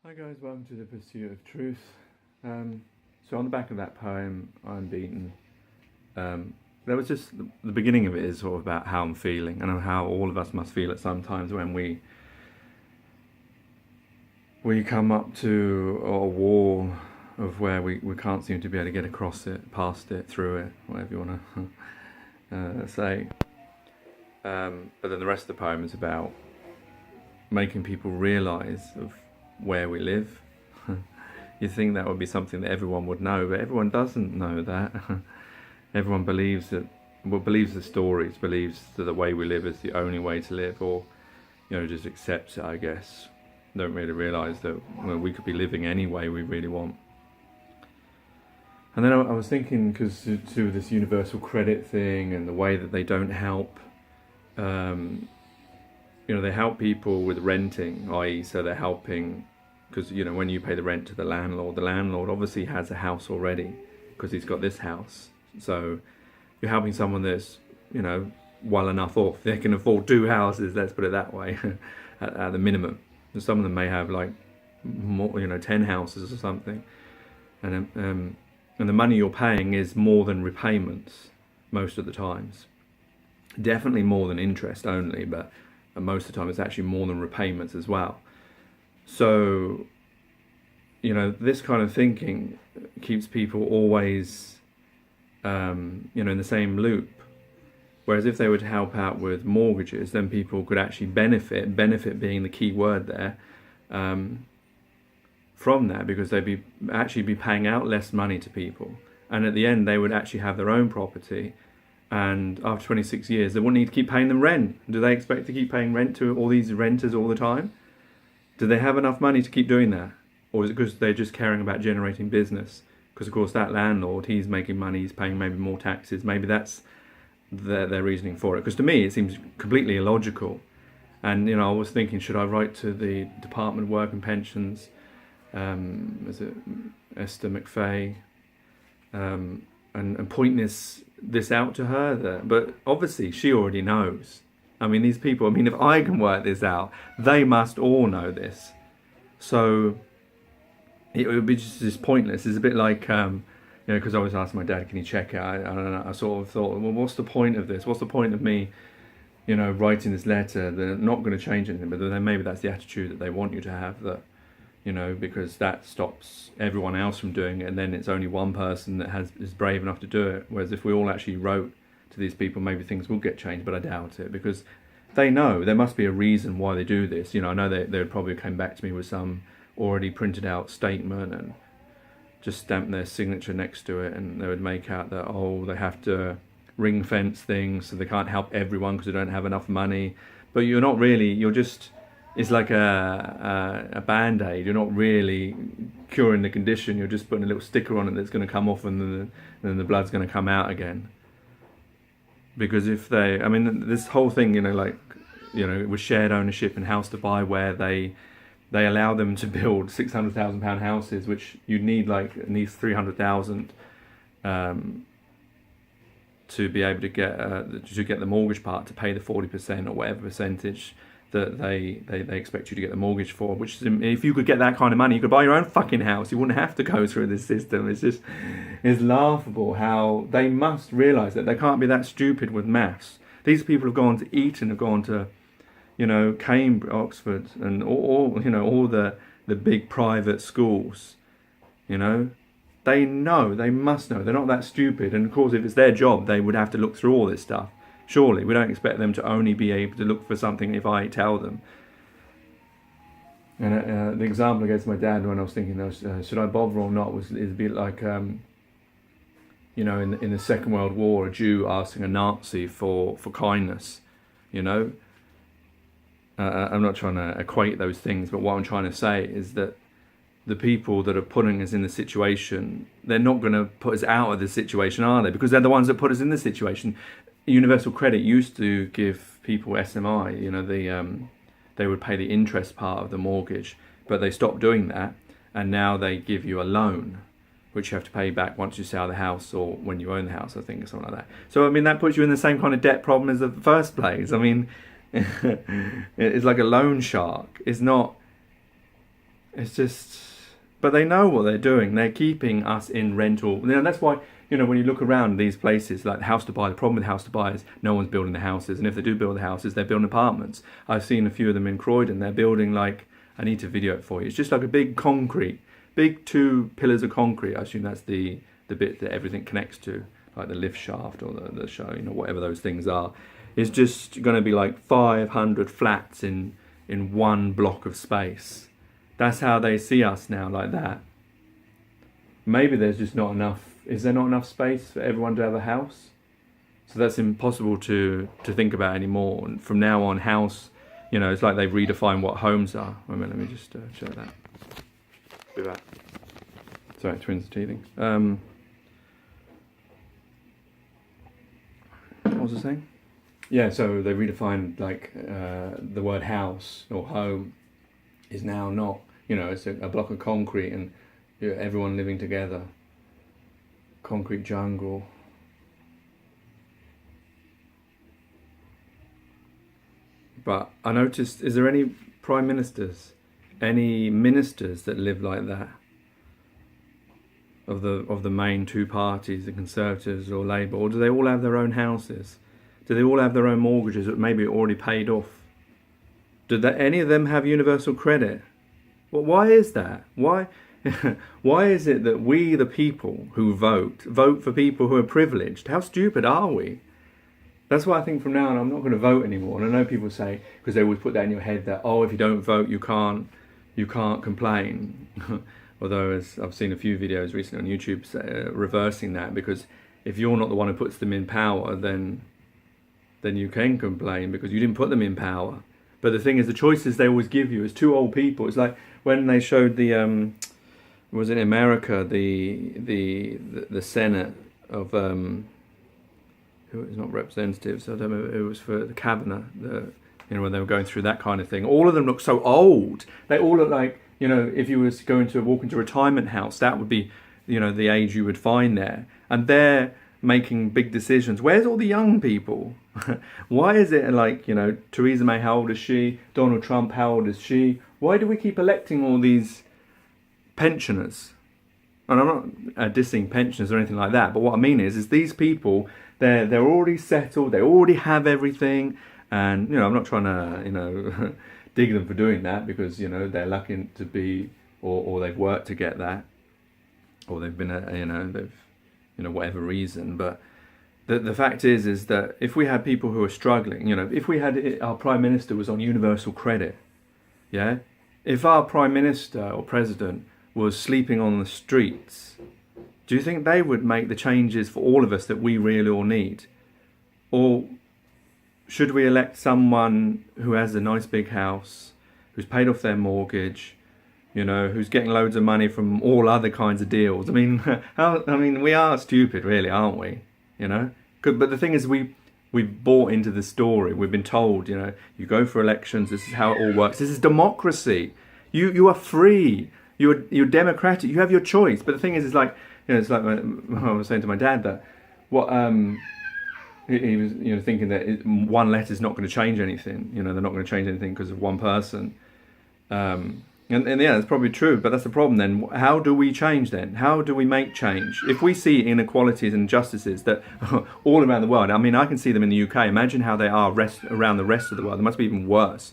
Hi guys, welcome to The Pursuit of Truth. So on the back of that poem, I'm Beaten, there was just the beginning of it is sort of about how I'm feeling and how all of us must feel at some times when we come up to a wall of where we can't seem to be able to get across it, past it, through it, whatever you want to say. But then the rest of the poem is about making people realise of where we live. You think that would be something that everyone would know, but everyone doesn't know that. Everyone believes that, well, believes the stories, believes that the way we live is the only way to live, or just accepts it, I guess. Don't really realise that we could be living any way we really want. And then I was thinking, because to this universal credit thing and the way that they don't help, they help people with renting, i.e. so they're helping, because when you pay the rent to the landlord obviously has a house already, because he's got this house. So you're helping someone that's, well enough off. They can afford 2 houses, let's put it that way, at the minimum. And some of them may have like more, 10 houses or something. And the money you're paying is more than repayments most of the times. Definitely more than interest only, but most of the time it's actually more than repayments as well. So, this kind of thinking keeps people always, in the same loop. Whereas if they were to help out with mortgages, then people could actually benefit being the key word there, from that, because they'd actually be paying out less money to people. And at the end, they would actually have their own property. And after 26 years, they wouldn't need to keep paying them rent. Do they expect to keep paying rent to all these renters all the time? Do they have enough money to keep doing that? Or is it because they're just caring about generating business? Because, of course, that landlord, he's making money, he's paying maybe more taxes. Maybe that's their reasoning for it. Because to me, it seems completely illogical. And, I was thinking, should I write to the Department of Work and Pensions, is it Esther McFay, and point this out to her? But obviously, she already knows. I mean, these people, if I can work this out, they must all know this. So it would be just pointless. It's a bit like, because I always ask my dad, can you check it? I don't know. I sort of thought, well, what's the point of this? What's the point of me, writing this letter? They're not going to change anything, but then maybe that's the attitude that they want you to have, that, because that stops everyone else from doing it, and then it's only one person that is brave enough to do it. Whereas if we all actually wrote to these people, maybe things will get changed, but I doubt it, because they know there must be a reason why they do this. I know they would probably come back to me with some already printed out statement and just stamp their signature next to it, and they would make out that, they have to ring fence things so they can't help everyone because they don't have enough money. But you're not really, it's like a band-aid. You're not really curing the condition. You're just putting a little sticker on it that's going to come off, and then the blood's going to come out again. Because if this whole thing, with shared ownership and House to Buy, where they allow them to build £600,000 houses, which you'd need at least 300,000 to be able to get the mortgage part, to pay the 40% or whatever percentage that they expect you to get the mortgage for. Which, if you could get that kind of money, you could buy your own fucking house. You wouldn't have to go through this system. It's laughable how they must realise that they can't be that stupid with maths. These people have gone to Eton, have gone to, Cambridge, Oxford, and all the big private schools. They know, they must know. They're not that stupid. And of course, if it's their job, they would have to look through all this stuff. Surely, we don't expect them to only be able to look for something if I tell them. And the example I gave to my dad when I was thinking, should I bother or not, is a bit like, in the Second World War, a Jew asking a Nazi for kindness. I'm not trying to equate those things, but what I'm trying to say is that the people that are putting us in the situation, they're not going to put us out of the situation, are they? Because they're the ones that put us in this situation. Universal Credit used to give people SMI, they would pay the interest part of the mortgage, but they stopped doing that, and now they give you a loan, which you have to pay back once you sell the house or when you own the house, I think, or something like that. So, that puts you in the same kind of debt problem as the first place. It's like a loan shark. It's not, It's just, but they know what they're doing. They're keeping us in rental. That's why, when you look around these places like House to Buy, the problem with House to Buy is no one's building the houses, and if they do build the houses, they're building apartments. I've seen a few of them in Croydon. They're building I need to video it for you. It's just like a big 2 pillars of concrete. I assume that's the bit that everything connects to, like the lift shaft or the show, whatever those things are. It's just going to be like 500 flats in one block of space. That's how they see us now, like that. Maybe there's just not enough. Is there not enough space for everyone to have a house? So that's impossible to think about anymore. And from now on, house, it's like they've redefined what homes are. Wait a minute, let me just show that. Be back. Sorry, twins teething. What was I saying? Yeah, so they redefined the word house or home is now not, it's a block of concrete and everyone living together. Concrete jungle. But I noticed, is there any prime ministers, any ministers that live like that? Of the main two parties, the Conservatives or Labour, or do they all have their own houses? Do they all have their own mortgages that maybe already paid off? Do any of them have universal credit? Well, why is that? Why is it that we, the people who vote for people who are privileged? How stupid are we? That's why I think from now on I'm not going to vote anymore. And I know people say, because they always put that in your head that, if you don't vote you can't complain. Although, as I've seen a few videos recently on YouTube reversing that, because if you're not the one who puts them in power, then you can complain because you didn't put them in power. But the thing is, the choices they always give you as two old people. It's like when they showed was it in America, the Senate of who is not representatives. I don't know. It was for the Kavanaugh. When they were going through that kind of thing. All of them look so old. They all look like, if you was going to walk into a retirement house, that would be, the age you would find there. And they're making big decisions. Where's all the young people? Why is it like, Theresa May, how old is she? Donald Trump, how old is she? Why do we keep electing all these pensioners? And I'm not dissing pensioners or anything like that, but what I mean is these people, they're already settled, they already have everything, and I'm not trying to dig them for doing that, because they're lucky to be, or they've worked to get that, or they've been they've whatever reason. But the fact is that if we had people who are struggling, if we had our prime minister was on universal credit, if our prime minister or president was sleeping on the streets, do you think they would make the changes for all of us that we really all need? Or should we elect someone who has a nice big house, who's paid off their mortgage, who's getting loads of money from all other kinds of deals? I mean, we are stupid, really, aren't we? But the thing is, we've bought into the story. We've been told, you go for elections. This is how it all works. This is democracy. You are free. You're democratic. You have your choice. But the thing is, it's like I was saying to my dad that he was thinking that one letter is not going to change anything. They're not going to change anything because of one person. And yeah, that's probably true. But that's the problem then. How do we change then? How do we make change? If we see inequalities and injustices that all around the world, I can see them in the UK. Imagine how they are around the rest of the world. They must be even worse.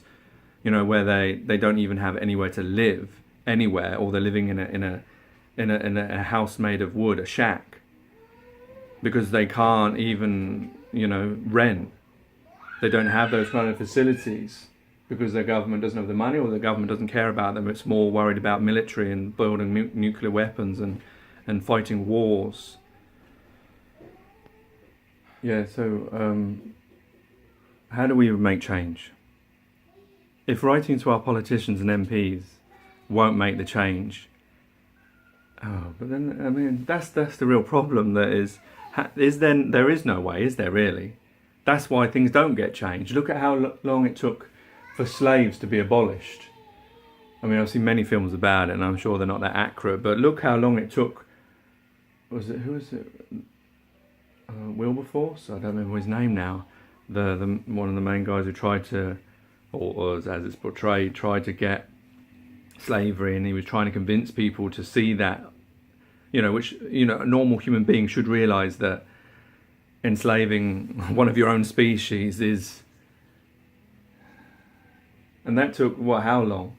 Where they don't even have anywhere to live anywhere, or they're living in a house made of wood, a shack, because they can't even rent. They don't have those kind of facilities because their government doesn't have the money, or the government doesn't care about them. It's more worried about military and building nuclear weapons and fighting wars. So how do we make change? If writing to our politicians and MPs won't make the change, but then that's the real problem. There is no way, is there really? That's why things don't get changed. Look at how long it took for slaves to be abolished. I've seen many films about it, and I'm sure they're not that accurate. But look how long it took. Who was it? Wilberforce? I don't remember his name now. The one of the main guys who tried to, or as it's portrayed, tried to get slavery, and he was trying to convince people to see that, which, a normal human being should realize that enslaving one of your own species is, and that took, how long?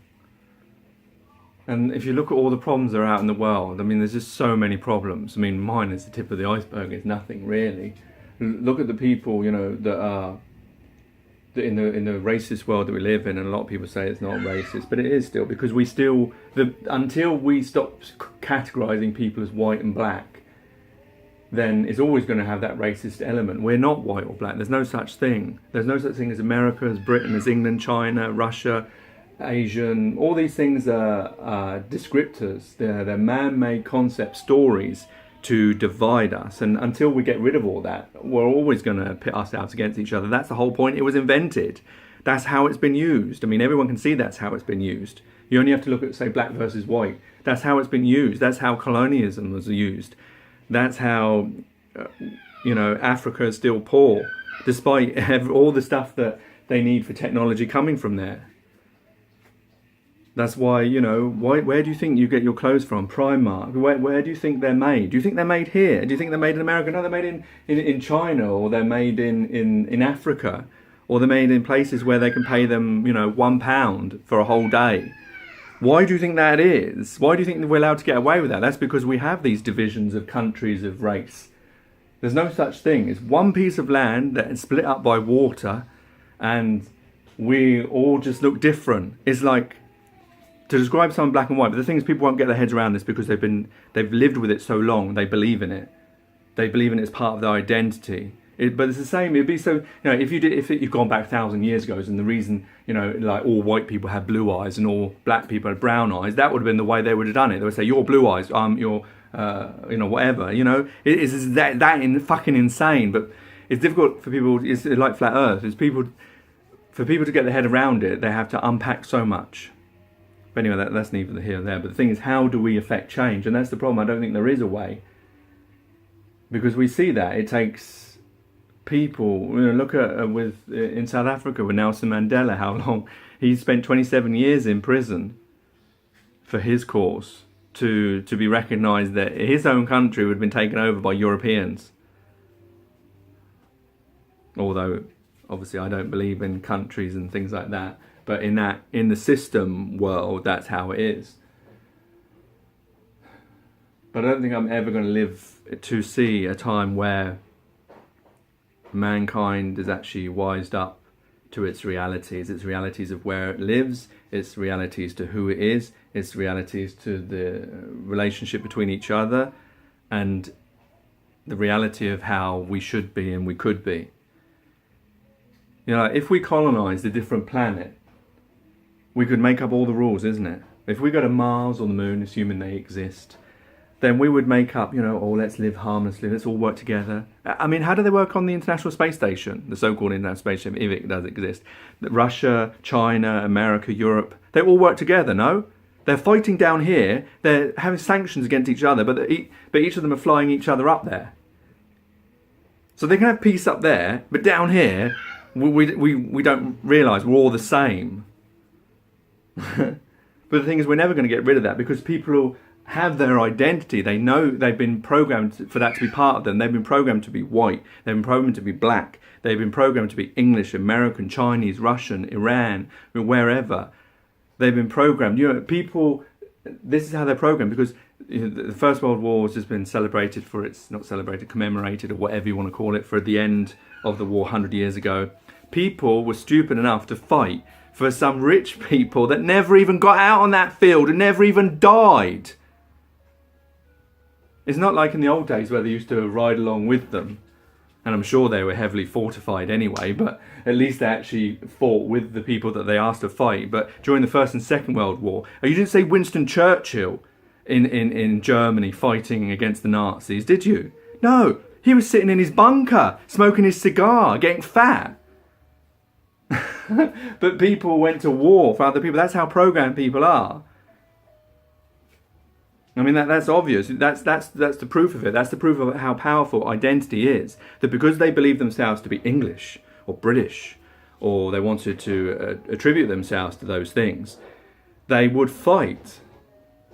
And if you look at all the problems that are out in the world, I mean, there's just so many problems. I mean, mine is the tip of the iceberg. It's nothing really. Look at the people, that are in the racist world that we live in, and a lot of people say it's not racist, but it is still, because we still, until we stop categorizing people as white and black, then it's always going to have that racist element. We're not white or black. There's no such thing. There's no such thing as America, as Britain, as England, China, Russia, Asian. All these things are descriptors. They're man-made concept stories to divide us. And until we get rid of all that, we're always going to pit us out against each other. That's the whole point. It was invented. That's how it's been used. I mean, everyone can see that's how it's been used. You only have to look at, say, black versus white. That's how it's been used. That's how colonialism was used. That's how, Africa is still poor, despite all the stuff that they need for technology coming from there. That's why, where do you think you get your clothes from? Primark. Where do you think they're made? Do you think they're made here? Do you think they're made in America? No, they're made in China, or they're made in Africa, or they're made in places where they can pay them, £1 for a whole day. Why do you think that is? Why do you think that we're allowed to get away with that? That's because we have these divisions of countries, of race. There's no such thing. It's one piece of land that is split up by water, and we all just look different. It's like, to describe someone black and white, but the thing is, people won't get their heads around this because they've lived with it so long. They believe in it. They believe in it as part of their identity. But it's the same. It'd be so, if you've gone back 1,000 years ago, and the reason, like all white people had blue eyes and all black people had brown eyes, that would have been the way they would have done it. They would say, you're blue eyes, you're, whatever. It is that fucking insane. But it's difficult for people. It's like flat Earth. For people to get their head around it, they have to unpack so much. But anyway, that's neither here nor there. But the thing is, how do we affect change? And that's the problem. I don't think there is a way. Because we see that. It takes people. Look at in South Africa with Nelson Mandela, how long he spent 27 years in prison for his cause, to be recognised that his own country would have been taken over by Europeans. Although, obviously, I don't believe in countries and things like that. But in the system world, that's how it is. But I don't think I'm ever going to live to see a time where mankind is actually wised up to its realities of where it lives, its realities to who it is, its realities to the relationship between each other, and the reality of how we should be and we could be. If we colonized a different planet, we could make up all the rules, isn't it? If we go to Mars or the Moon, assuming they exist, then we would make up, let's live harmlessly, let's all work together. I mean, how do they work on the International Space Station, the so-called International Space Station, if it does exist? Russia, China, America, Europe, they all work together, no? They're fighting down here, they're having sanctions against each other, but each of them are flying each other up there. So they can have peace up there, but down here, we don't realise we're all the same. But the thing is, we're never going to get rid of that, because people have their identity. They know they've been programmed for that to be part of them. They've been programmed to be white. They've been programmed to be black. They've been programmed to be English, American, Chinese, Russian, Iran, wherever. They've been programmed. People, this is how they're programmed, because the First World War has just been commemorated, or whatever you want to call it, for the end of the war 100 years ago. People were stupid enough to fight for some rich people that never even got out on that field and never even died. It's not like in the old days where they used to ride along with them. And I'm sure they were heavily fortified anyway, but at least they actually fought with the people that they asked to fight. But during the First and Second World War, you didn't say Winston Churchill in Germany fighting against the Nazis, did you? No, he was sitting in his bunker, smoking his cigar, getting fat. But people went to war for other people. That's how programmed people are. I mean, that's obvious. That's the proof of it. That's the proof of how powerful identity is. That because they believe themselves to be English or British, or they wanted to attribute themselves to those things, they would fight.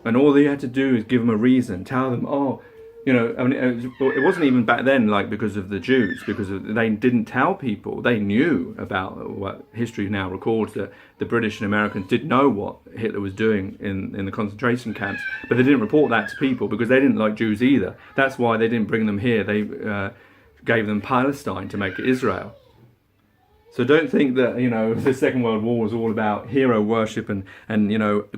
And all they had to do is give them a reason, tell them, oh, I mean, it wasn't even back then like because of the Jews, because they didn't tell people. They knew about what history now records, that the British and Americans did know what Hitler was doing in the concentration camps, but they didn't report that to people because they didn't like Jews either. That's why they didn't bring them here. They gave them Palestine to make it Israel. So don't think that, the Second World War was all about hero worship and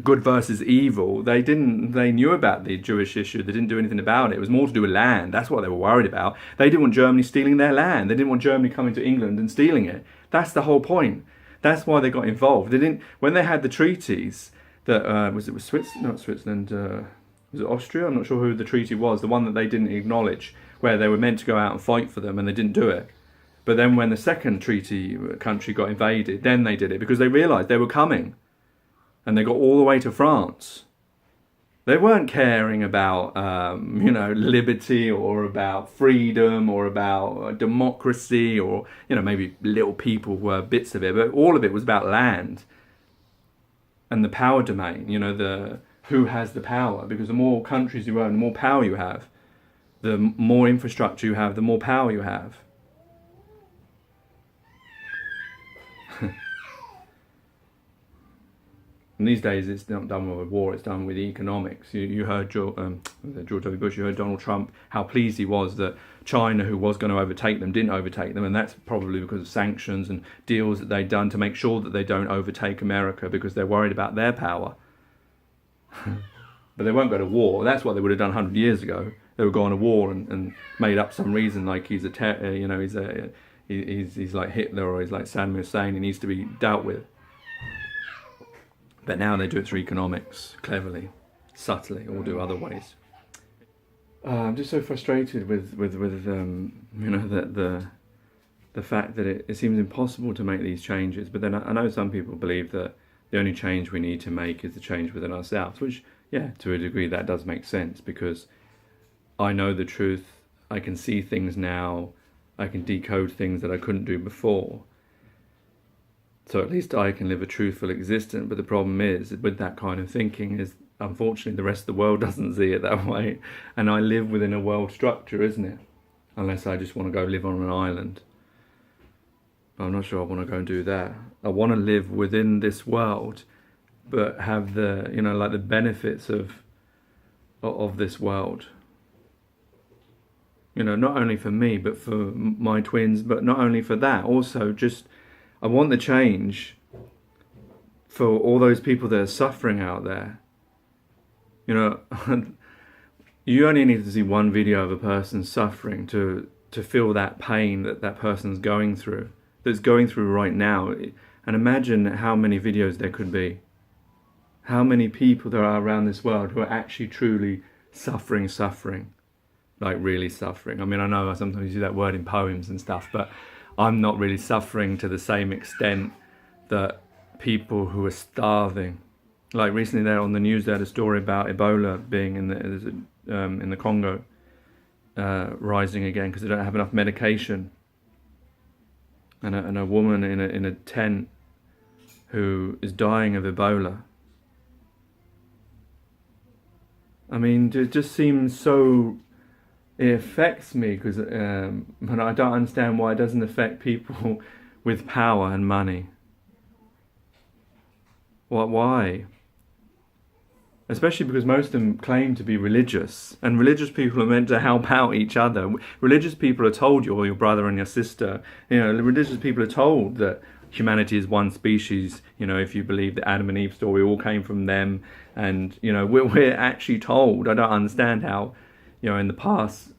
good versus evil. They knew about the Jewish issue. They didn't do anything about it. It was more to do with land. That's what they were worried about. They didn't want Germany stealing their land. They didn't want Germany coming to England and stealing it. That's the whole point. That's why they got involved. They didn't, when they had the treaties that, was Switzerland, was it Austria? I'm not sure who the treaty was. The one that they didn't acknowledge, where they were meant to go out and fight for them and they didn't do it. But then when the second treaty country got invaded, then they did it because they realised they were coming. And they got all the way to France. They weren't caring about, liberty or about freedom or about democracy or, maybe little people were bits of it. But all of it was about land and the power domain, who has the power. Because the more countries you own, the more power you have. The more infrastructure you have, the more power you have. And these days it's not done with war, it's done with economics. You heard George W. Bush, you heard Donald Trump, how pleased he was that China, who was going to overtake them, didn't overtake them. And that's probably because of sanctions and deals that they'd done to make sure that they don't overtake America because they're worried about their power. But they won't go to war. That's what they would have done 100 years ago. They would go on a war and made up some reason like he's like Hitler or he's like Saddam Hussein. He needs to be dealt with. But now they do it through economics, cleverly, subtly, or do other ways. I'm just so frustrated with the fact that it seems impossible to make these changes. But then I know some people believe that the only change we need to make is the change within ourselves, which, yeah, to a degree that does make sense because I know the truth. I can see things now. I can decode things that I couldn't do before. So at least I can live a truthful existence. But the problem is, with that kind of thinking, is unfortunately the rest of the world doesn't see it that way. And I live within a world structure, isn't it? Unless I just want to go live on an island. I'm not sure I want to go and do that. I want to live within this world, but have the, the benefits of this world. Not only for me, but for my twins, but not only for that, also just, I want the change for all those people that are suffering out there. You only need to see one video of a person suffering to feel that pain that person's going through, that's going through right now. And imagine how many videos there could be. How many people there are around this world who are actually truly suffering. Like really suffering. I mean, I know I sometimes use that word in poems and stuff, but I'm not really suffering to the same extent that people who are starving. Like recently there on the news, they had a story about Ebola being in the Congo, rising again because they don't have enough medication. And a woman in a tent who is dying of Ebola. I mean, it just seems so... It affects me because but I don't understand why it doesn't affect people with power and money. Why? Especially because most of them claim to be religious, and religious people are meant to help out each other. Religious people are told you're your brother and your sister. Religious people are told that humanity is one species. If you believe the Adam and Eve story all came from them, and we're actually told. I don't understand how. In the past,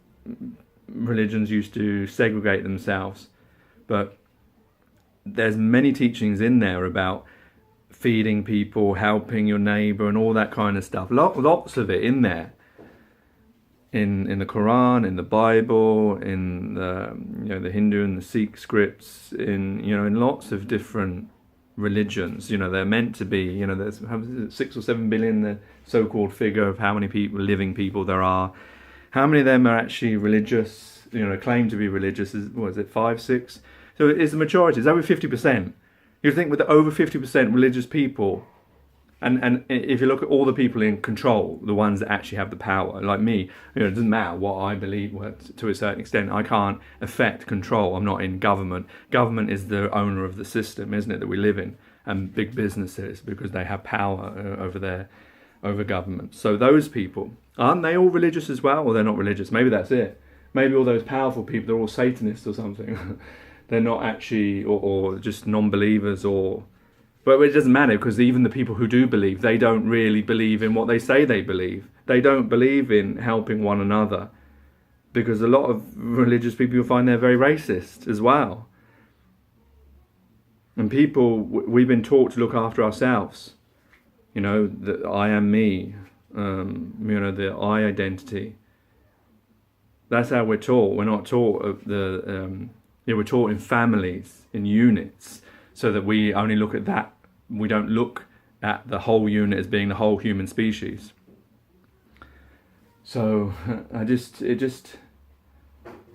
religions used to segregate themselves, but there's many teachings in there about feeding people, helping your neighbour, and all that kind of stuff. Lots of it in there. In the Quran, in the Bible, in the Hindu and the Sikh scripts, in lots of different religions. They're meant to be. There's 6 or 7 billion, the so-called figure of how many living people there are. How many of them are actually religious, claim to be religious? Is it 5, 6? So it's the majority, it's over 50%. You'd think with the over 50% religious people, And if you look at all the people in control, the ones that actually have the power, like me, it doesn't matter what I believe. Well, to a certain extent, I can't affect control. I'm not in government. Government is the owner of the system, isn't it, that we live in, and big businesses, because they have power over government. So those people, aren't they all religious as well? Or they're not religious? Maybe that's it. Maybe all those powerful people, they're all Satanists or something. They're not actually, or just non-believers, but it doesn't matter, because even the people who do believe, they don't really believe in what they say they believe. They don't believe in helping one another, because a lot of religious people, you'll find they're very racist as well. And people, we've been taught to look after ourselves. You know, that I am me, the I identity. That's how we're taught. We're not taught we're taught in families, in units, so that we only look at that. We don't look at the whole unit as being the whole human species. So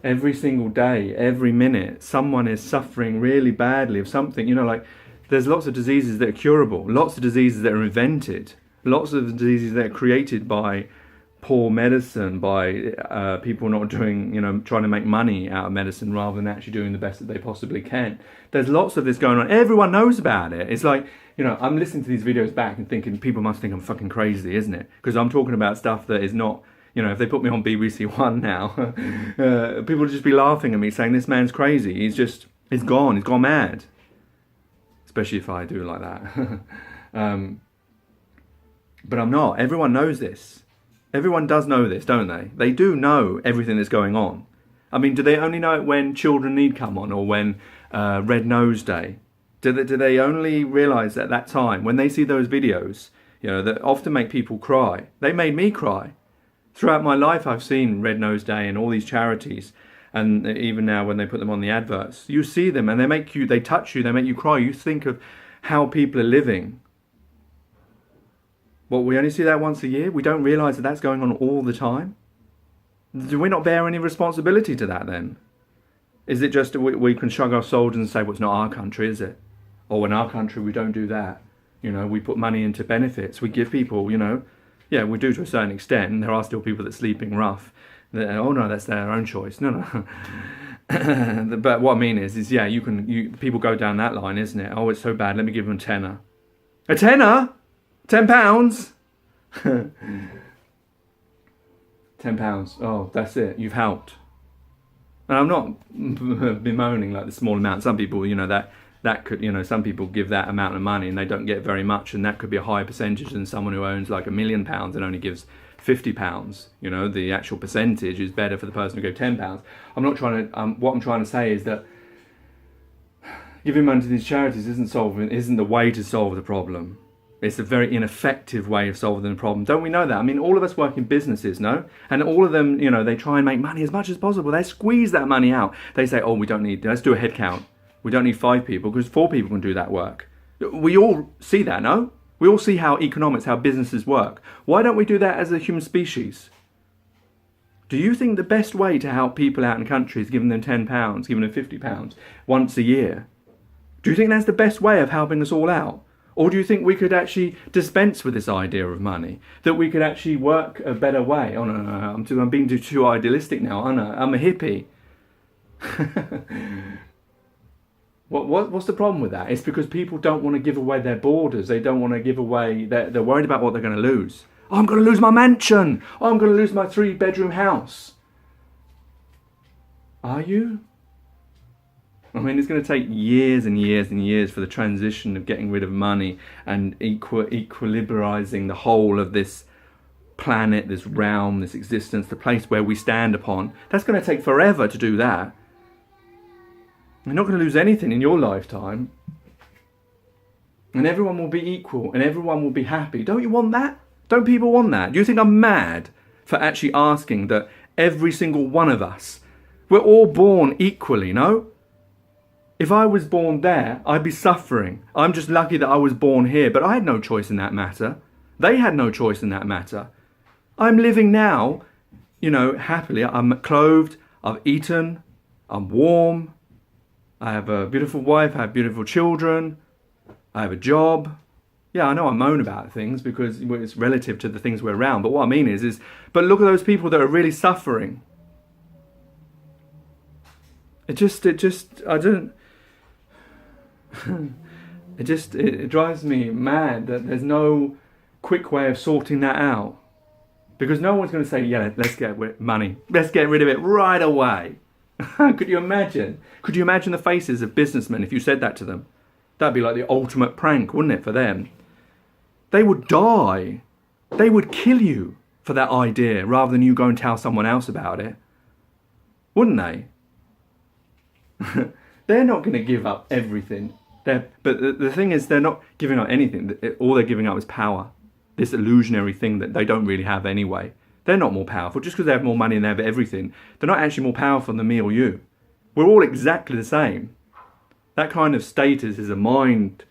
every single day, every minute, someone is suffering really badly of something. You know, like there's lots of diseases that are curable, lots of diseases that are invented, lots of diseases that are created by poor medicine, by people not doing, trying to make money out of medicine rather than actually doing the best that they possibly can. There's lots of this going on. Everyone knows about it. It's like, I'm listening to these videos back and thinking, people must think I'm fucking crazy, isn't it? Because I'm talking about stuff that is not, if they put me on BBC One now, people would just be laughing at me saying, this man's crazy. He's gone mad. Especially if I do like that. But I'm not. Everyone knows this. Everyone does know this, don't they? They do know everything that's going on. I mean, do they only know it when Children Need come on, or when Red Nose Day? Do they only realise at that time, when they see those videos, that often make people cry? They made me cry. Throughout my life, I've seen Red Nose Day and all these charities, and even now when they put them on the adverts, you see them and they touch you, they make you cry. You think of how people are living. Well, we only see that once a year? We don't realise that that's going on all the time? Do we not bear any responsibility to that then? Is it just we can shrug our shoulders and say, well, it's not our country, is it? Or in our country, we don't do that. We put money into benefits. We give people, yeah, we do to a certain extent. There are still people that are sleeping rough. Oh no, that's their own choice. No. But what I mean is yeah, people go down that line, isn't it? Oh, it's so bad, let me give them a tenner. A tenner? £10? £10. Oh, that's it. You've helped. And I'm not bemoaning like the small amount. Some people, that could, some people give that amount of money and they don't get very much, and that could be a higher percentage than someone who owns like £1 million and only gives £50. The actual percentage is better for the person who gave £10. I'm not trying to. What I'm trying to say is that giving money to these charities isn't the way to solve the problem. It's a very ineffective way of solving the problem. Don't we know that? I mean, all of us work in businesses, no? And all of them, they try and make money as much as possible. They squeeze that money out. They say, oh, let's do a head count. We don't need 5 people because 4 people can do that work. We all see that, no? We all see how businesses work. Why don't we do that as a human species? Do you think the best way to help people out in countries, giving them £10, giving them £50 once a year? Do you think that's the best way of helping us all out? Or do you think we could actually dispense with this idea of money? That we could actually work a better way? Oh no, I'm being too idealistic now. Oh no, I'm a hippie. What's the problem with that? It's because people don't want to give away their borders. They don't want to give away. They're worried about what they're going to lose. Oh, I'm going to lose my mansion. Oh, I'm going to lose my 3-bedroom house. Are you? I mean, it's going to take years and years and years for the transition of getting rid of money and equilibrizing the whole of this planet, this realm, this existence, the place where we stand upon. That's going to take forever to do that. You're not going to lose anything in your lifetime. And everyone will be equal and everyone will be happy. Don't you want that? Don't people want that? Do you think I'm mad for actually asking that every single one of us, we're all born equally, no? If I was born there, I'd be suffering. I'm just lucky that I was born here, but I had no choice in that matter. They had no choice in that matter. I'm living now, happily. I'm clothed, I've eaten, I'm warm, I have a beautiful wife, I have beautiful children, I have a job, Yeah, I know I moan about things because it's relative to the things we're around. But what I mean but look at those people that are really suffering. I don't. It drives me mad that there's no quick way of sorting that out. Because no one's going to say, yeah, let's get money. Let's get rid of it right away. Could you imagine? Could you imagine the faces of businessmen if you said that to them? That'd be like the ultimate prank, wouldn't it, for them? They would die. They would kill you for that idea rather than you go and tell someone else about it. Wouldn't they? They're not going to give up everything. But the thing is, they're not giving up anything. All they're giving up is power. This illusionary thing that they don't really have anyway. They're not more powerful. Just because they have more money and they have everything, they're not actually more powerful than me or you. We're all exactly the same. That kind of status is mind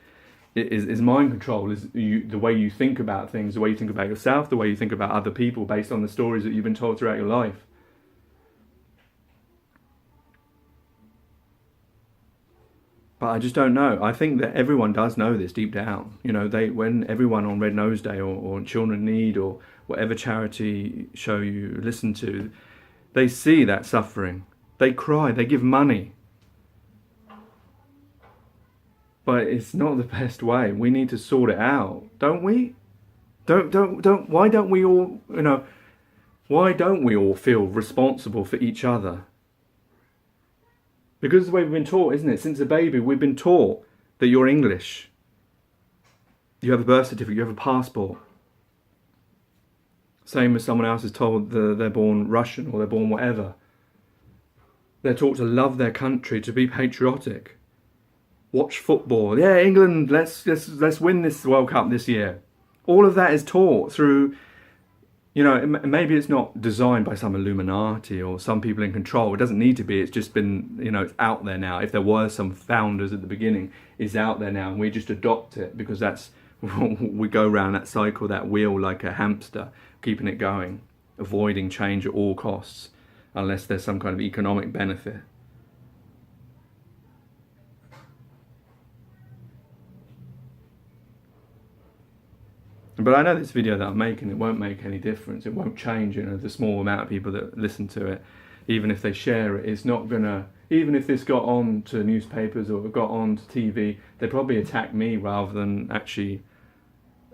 control, is the way you think about things, the way you think about yourself, the way you think about other people based on the stories that you've been told throughout your life. But I just don't know. I think that everyone does know this deep down. You know, when everyone on Red Nose Day or Children in Need or whatever charity show you listen to, they see that suffering. They cry, they give money. But it's not the best way. We need to sort it out, don't we? Why don't we all, why don't we all feel responsible for each other? Because the way we've been taught, isn't it? Since a baby, we've been taught that you're English. You have a birth certificate, you have a passport. Same as someone else is told they're born Russian or they're born whatever. They're taught to love their country, to be patriotic. Watch football. Yeah, England, let's win this World Cup this year. All of that is taught through, maybe it's not designed by some Illuminati or some people in control. It doesn't need to be. It's just been, it's out there now. If there were some founders at the beginning, it's out there now. And we just adopt it because we go around that cycle, that wheel like a hamster, keeping it going, avoiding change at all costs, unless there's some kind of economic benefit. But I know this video that I'm making, it won't make any difference. It won't change, the small amount of people that listen to it. Even if they share it, it's not gonna, even if this got on to newspapers or got on to TV, they'd probably attack me rather than actually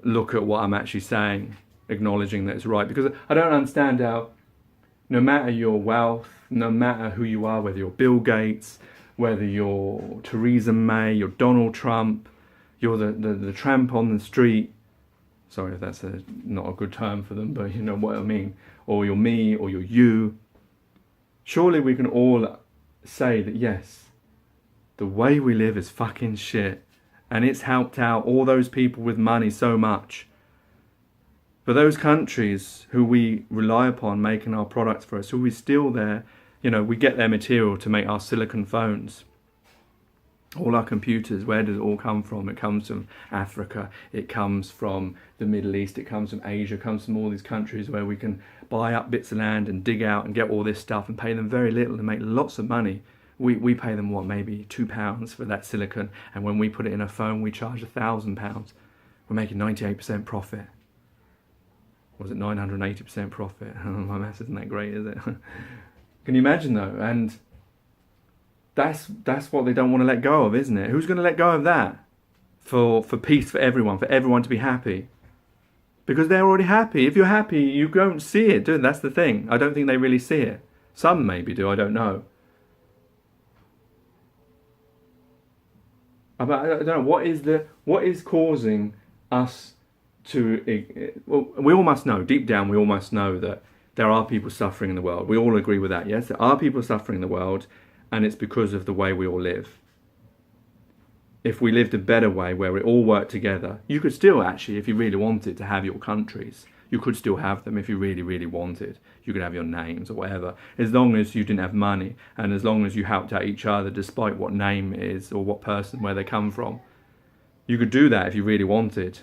look at what I'm actually saying, acknowledging that it's right. Because I don't understand how, no matter your wealth, no matter who you are, whether you're Bill Gates, whether you're Theresa May, you're Donald Trump, you're the tramp on the street, sorry if that's not a good term for them, but you know what I mean, or you're me, or you're you, surely we can all say that yes, the way we live is fucking shit, and it's helped out all those people with money so much. For those countries who we rely upon making our products for us, who we steal we get their material to make our silicon phones. All our computers, where does it all come from? It comes from Africa, it comes from the Middle East, it comes from Asia, it comes from all these countries where we can buy up bits of land and dig out and get all this stuff and pay them very little and make lots of money. We pay them, maybe £2 for that silicon, and when we put it in a phone, we charge £1,000. We're making 98% profit. Was it 980% profit? My maths isn't that great, is it? Can you imagine though? And that's what they don't want to let go of, isn't it? Who's going to let go of that? For peace for everyone to be happy. Because they're already happy. If you're happy, you don't see it, do you? That's the thing. I don't think they really see it. Some maybe do, I don't know. But I don't know, what is causing us to, well, we all must know, deep down we all must know that there are people suffering in the world. We all agree with that, yes? There are people suffering in the world, and it's because of the way we all live. If we lived a better way where we all work together, you could still actually, if you really wanted to have your countries, you could still have them if you really, really wanted. You could have your names or whatever, as long as you didn't have money and as long as you helped out each other despite what name it is or what person, where they come from. You could do that if you really wanted.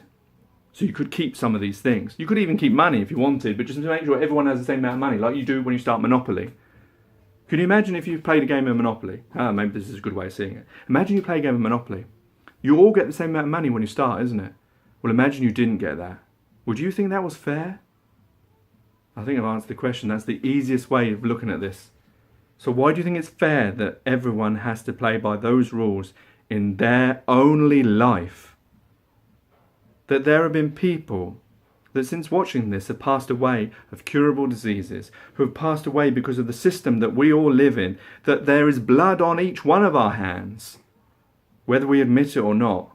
So you could keep some of these things. You could even keep money if you wanted, but just to make sure everyone has the same amount of money, like you do when you start Monopoly. Can you imagine if you've played a game of Monopoly? Maybe this is a good way of seeing it. Imagine you play a game of Monopoly. You all get the same amount of money when you start, isn't it? Well, imagine you didn't get that. Would you think that was fair? I think I've answered the question. That's the easiest way of looking at this. So why do you think it's fair that everyone has to play by those rules in their only life? That there have been people that since watching this have passed away of curable diseases, who have passed away because of the system that we all live in, that there is blood on each one of our hands, whether we admit it or not.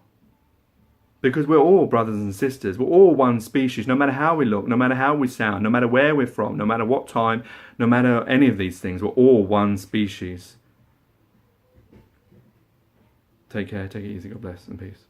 Because we're all brothers and sisters, we're all one species, no matter how we look, no matter how we sound, no matter where we're from, no matter what time, no matter any of these things, we're all one species. Take care, take it easy, God bless and peace.